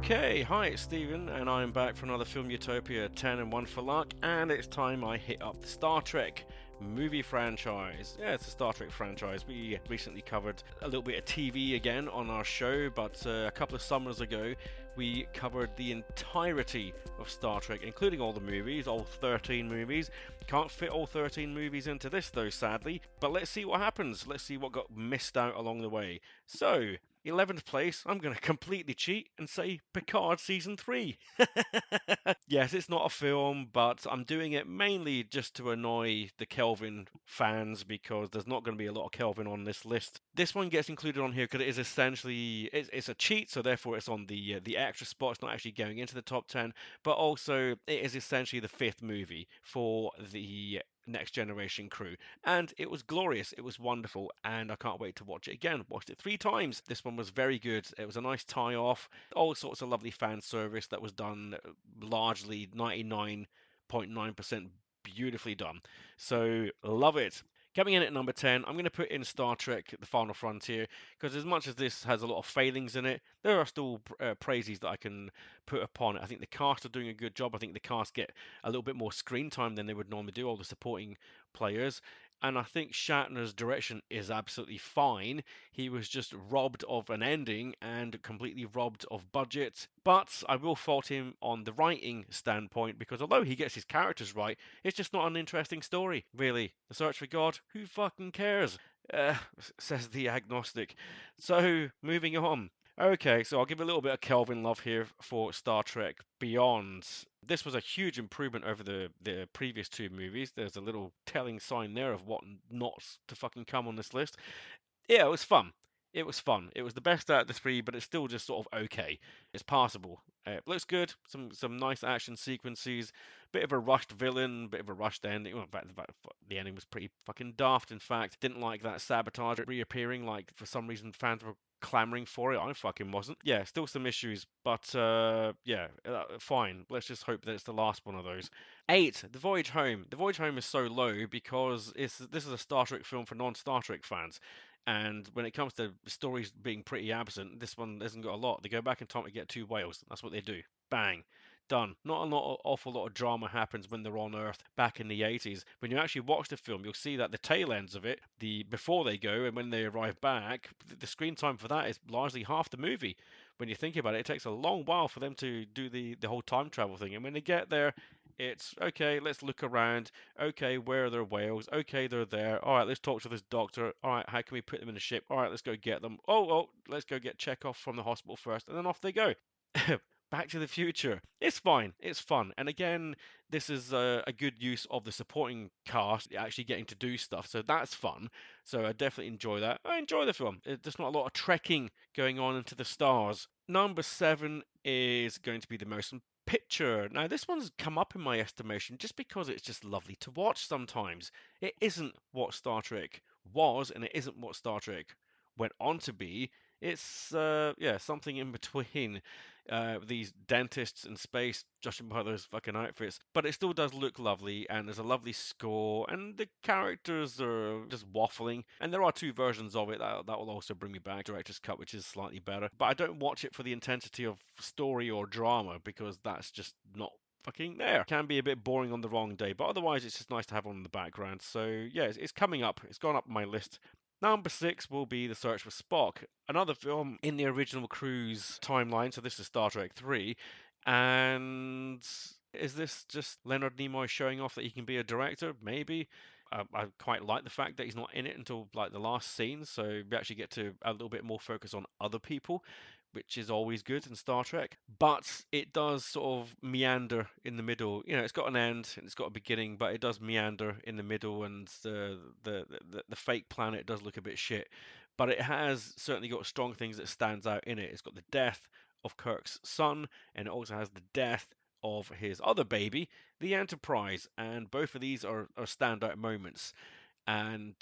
Okay, hi, it's Steven, and I'm back for another Film Utopia 10 and 1 for luck, and it's time I hit up the Star Trek movie franchise. Yeah, it's a Star Trek franchise. We recently covered a little bit of TV again on our show, but a couple of summers ago we covered the entirety of Star Trek, including all the movies, all 13 movies. Can't fit all 13 movies into this though, sadly, but let's see what happens. Let's see what got missed out along the way. So, 11th place, I'm going to completely cheat and say Picard Season 3. Yes, it's not a film, but I'm doing it mainly just to annoy the Kelvin fans because there's not going to be a lot of Kelvin on this list. This one gets included on here because it is essentially it's a cheat, so therefore it's on the extra spot. It's not actually going into the top 10, but also it is essentially the fifth movie for the Next Generation crew. And it was glorious, it was wonderful, and I can't wait to watch it again. Watched it 3 times. This one was very good. It was a nice tie off, all sorts of lovely fan service that was done largely 99.9% beautifully done. So love it. Coming in at number 10, I'm going to put in Star Trek The Final Frontier because, as much as this has a lot of failings in it, there are still praises that I can put upon it. I think the cast are doing a good job. I think the cast get a little bit more screen time than they would normally do, all the supporting players. And I think Shatner's direction is absolutely fine. He was just robbed of an ending and completely robbed of budget. But I will fault him on the writing standpoint because although he gets his characters right, it's just not an interesting story, really. The Search for God, who fucking cares? Says the agnostic. So, moving on. Okay, so I'll give a little bit of Kelvin love here for Star Trek Beyond. This was a huge improvement over the previous two movies. There's a little telling sign there of what not to fucking come on this list. Yeah, it was fun. It was fun. It was the best out of the three, but it's still just sort of okay. It's passable. It looks good. Some nice action sequences. Bit of a rushed villain. Bit of a rushed ending. Well, in fact, the ending was pretty fucking daft. In fact, didn't like that sabotage reappearing. Like for some reason, fans were clamoring for it. I fucking wasn't. Yeah, still some issues, but yeah, fine. Let's just hope that it's the last one of those. 8, The Voyage Home. The Voyage Home is so low because this is a Star Trek film for non-Star Trek fans. And when it comes to stories being pretty absent, this one hasn't got a lot. They go back in time to get 2 whales. That's what they do. Bang. Done. Not a lot, awful lot of drama happens when they're on Earth back in the 80s. When you actually watch the film, you'll see that the tail ends of it, the before they go and when they arrive back, the screen time for that is largely half the movie. When you think about it, it takes a long while for them to do the whole time travel thing. And when they get there, it's okay, let's look around. Okay, where are their whales? Okay, they're there. All right, let's talk to this doctor. All right, how can we put them in a ship? All right, let's go get them. Oh, let's go get Chekhov from the hospital first, and then off they go. Back to the Future. It's fine. It's fun. And again, this is a good use of the supporting cast actually getting to do stuff. So that's fun. So I definitely enjoy that. I enjoy the film. There's not a lot of trekking going on into the stars. Number 7 is going to be the motion picture. Now, this one's come up in my estimation just because it's just lovely to watch sometimes. It isn't what Star Trek was, and it isn't what Star Trek went on to be. It's yeah, something in between these dentists in space judging by those fucking outfits. But it still does look lovely, and there's a lovely score, and the characters are just waffling. And there are 2 versions of it that will also bring me back. Director's cut, which is slightly better. But I don't watch it for the intensity of story or drama because that's just not fucking there. Can be a bit boring on the wrong day, but otherwise it's just nice to have on in the background. So yeah, it's coming up. It's gone up my list. Number 6 will be The Search for Spock, another film in the original crew's timeline. So this is Star Trek 3. And is this just Leonard Nimoy showing off that he can be a director? Maybe. I quite like the fact that he's not in it until like the last scene, so we actually get to a little bit more focus on other people, which is always good in Star Trek. But it does sort of meander in the middle. You know, it's got an end and it's got a beginning, but it does meander in the middle, and the fake planet does look a bit shit. But it has certainly got strong things that stands out in it. It's got the death of Kirk's son, and it also has the death of his other baby, the Enterprise, and both of these are standout moments, and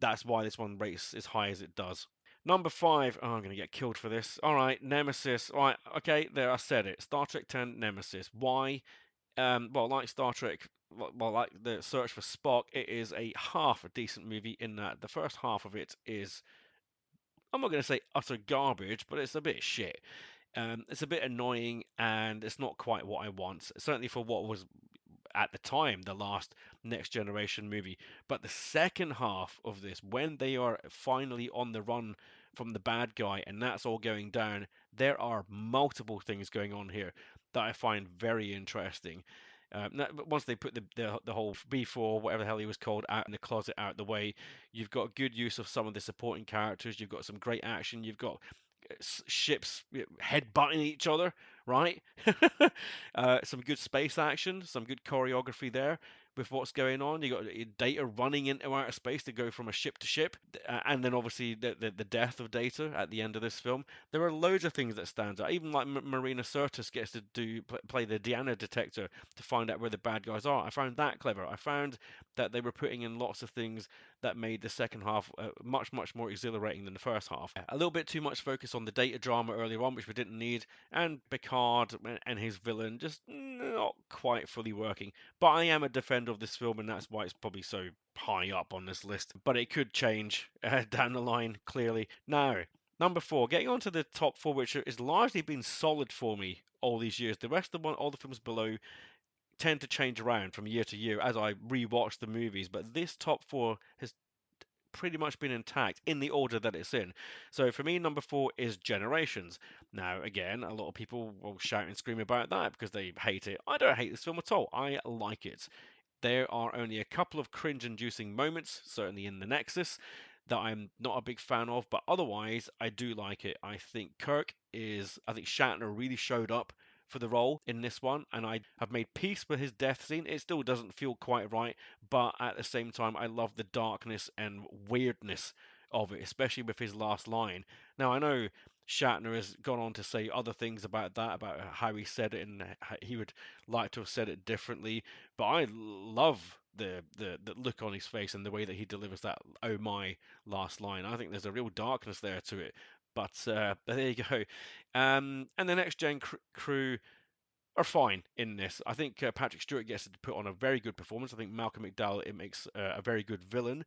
that's why this one rates as high as it does. Number 5, oh, I'm going to get killed for this. All right, Nemesis. All right, okay, there, I said it. Star Trek 10 Nemesis. Why? Well, like Star Trek, well, like the Search for Spock, it is a half a decent movie in that the first half of it is, I'm not going to say utter garbage, but it's a bit shit. It's a bit annoying, and it's not quite what I want. Certainly for what was at the time the last Next Generation movie. But the second half of this, when they are finally on the run from the bad guy and that's all going down, there are multiple things going on here that I find very interesting. Once they put the whole B4, whatever the hell he was called, out in the closet, out the way, you've got good use of some of the supporting characters. You've got some great action. You've got ships headbutting each other, right? Some good space action, some good choreography there with what's going on. You got Data running into outer space to go from a ship to ship, and then obviously the death of Data at the end of this film. There are loads of things that stand out. Even like Marina Sirtis gets to play the Diana detector to find out where the bad guys are. I found that clever. I found that they were putting in lots of things that made the second half much more exhilarating than the first half. A little bit too much focus on the Data drama earlier on, which we didn't need, and Picard and his villain just not quite fully working. But I am a defender of this film, and that's why it's probably so high up on this list. But it could change down the line, clearly. Now, number four, getting on to the top four, which has largely been solid for me all these years. The rest of all the films below tend to change around from year to year as I rewatch the movies, but this top four has pretty much been intact in the order that it's in. So for me, number four is Generations. Now, again, a lot of people will shout and scream about that because they hate it. I don't hate this film at all. I like it. There are only a couple of cringe inducing moments, certainly in the Nexus, that I'm not a big fan of, but otherwise, I do like it. I think Shatner really showed up for the role in this one, and I have made peace with his death scene. It still doesn't feel quite right, but at the same time, I love the darkness and weirdness of it, especially with his last line. Now, I know Shatner has gone on to say other things about that, about how he said it, and he would like to have said it differently. But I love the look on his face and the way that he delivers that "oh my" last line. I think there's a real darkness there to it. But there you go. And the next gen crew are fine in this. I think Patrick Stewart gets to put on a very good performance. I think Malcolm McDowell it makes a very good villain.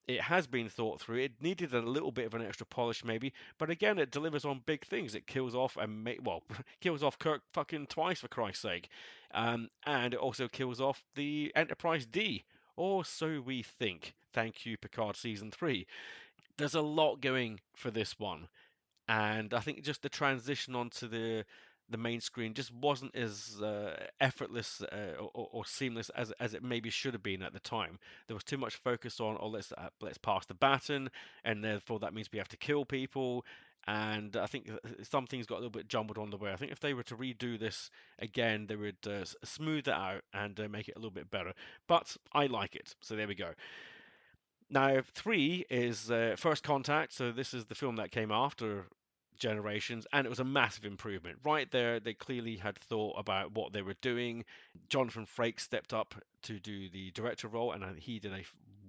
It has been thought through. It needed a little bit of an extra polish, maybe, but again, it delivers on big things. It kills off kills off Kirk fucking twice for Christ's sake, and it also kills off the Enterprise D, or so we think. Thank you, Picard season three. There's a lot going for this one, and I think just the transition onto the main screen just wasn't as effortless or seamless as it maybe should have been at the time. There was too much focus on, oh, let's pass the baton, and therefore that means we have to kill people. And I think some things got a little bit jumbled on the way. I think if they were to redo this again, they would smooth it out and make it a little bit better. But I like it, so there we go. Now, three is First Contact. So this is the film that came after Generations, and it was a massive improvement. Right there, they clearly had thought about what they were doing. Jonathan Frakes stepped up to do the director role, and he did a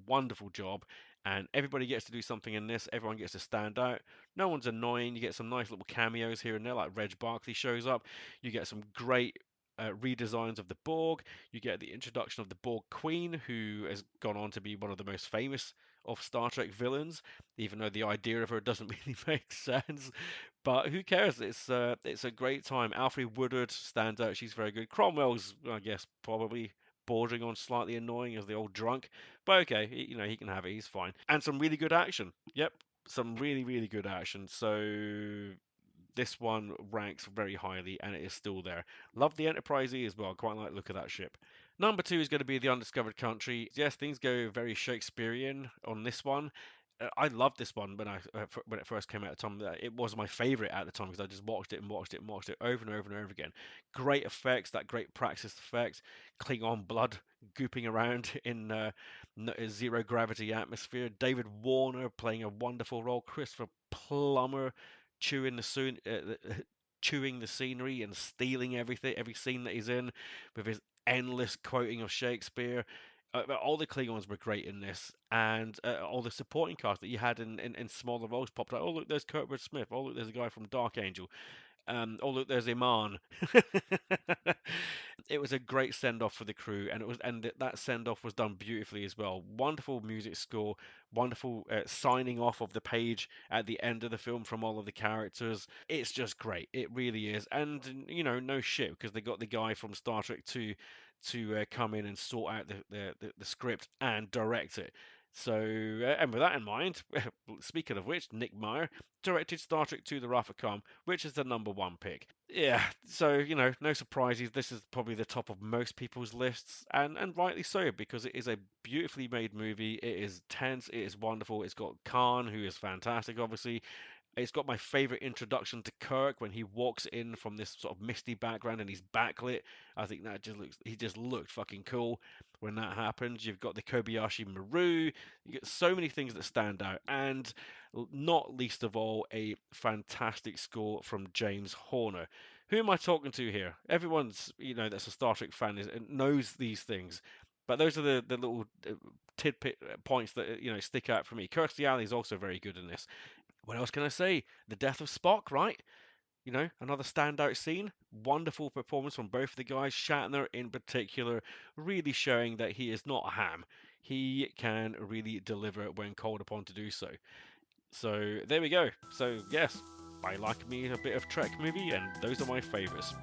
wonderful job. And everybody gets to do something in this. Everyone gets to stand out. No one's annoying. You get some nice little cameos here and there, like Reg Barkley shows up. You get some great redesigns of the Borg. You get the introduction of the Borg Queen, who has gone on to be one of the most famous of Star Trek villains, even though the idea of her doesn't really make sense. But who cares? It's a great time. Alfre Woodard stands out. She's very good. Cromwell's, I guess, probably bordering on slightly annoying as the old drunk, but okay, he can have it. He's fine. And some really good action. Yep, some really good action. So this one ranks very highly and it is still there. Love the Enterprise E as well. Quite like the look of that ship. Number two is going to be the Undiscovered Country. Yes, things go very Shakespearean on this one. I loved this one when it first came out at the time. It was my favorite at the time because I just watched it and watched it and watched it over and over and over again. Great effects, that great praxis effect, Klingon blood gooping around in zero gravity atmosphere. David Warner playing a wonderful role. Christopher Plummer chewing the soon, chewing the scenery and stealing every scene that he's in with his endless quoting of Shakespeare. All the Klingons were great in this, and all the supporting cast that you had in smaller roles popped out. Oh look, there's Kurtwood Smith. Oh look, there's a guy from Dark Angel. Oh look, there's Iman. It was a great send off for the crew, and that send off was done beautifully as well. Wonderful music score, wonderful signing off of the page at the end of the film from all of the characters. It's just great. It really is, and no shit because they got the guy from Star Trek 2 to come in and sort out the script and direct it. So, and with that in mind, speaking of which, Nick Meyer directed Star Trek II: The Wrath of Khan, which is the number one pick. Yeah, so no surprises. This is probably the top of most people's lists, and rightly so because it is a beautifully made movie. It is tense. It is wonderful. It's got Khan, who is fantastic, obviously. It's got my favorite introduction to Kirk when he walks in from this sort of misty background and he's backlit. I think he just looked fucking cool when that happens. You've got the Kobayashi Maru. You get so many things that stand out, and not least of all, a fantastic score from James Horner. Who am I talking to here? Everyone's, that's a Star Trek fan knows these things. But those are the little tidbit points that stick out for me. Kirstie Alley is also very good in this. What else can I say? The death of Spock, right? Another standout scene. Wonderful performance from both the guys. Shatner, in particular, really showing that he is not a ham. He can really deliver when called upon to do so. So there we go. So yes, I like me a bit of Trek movie, and those are my favourites.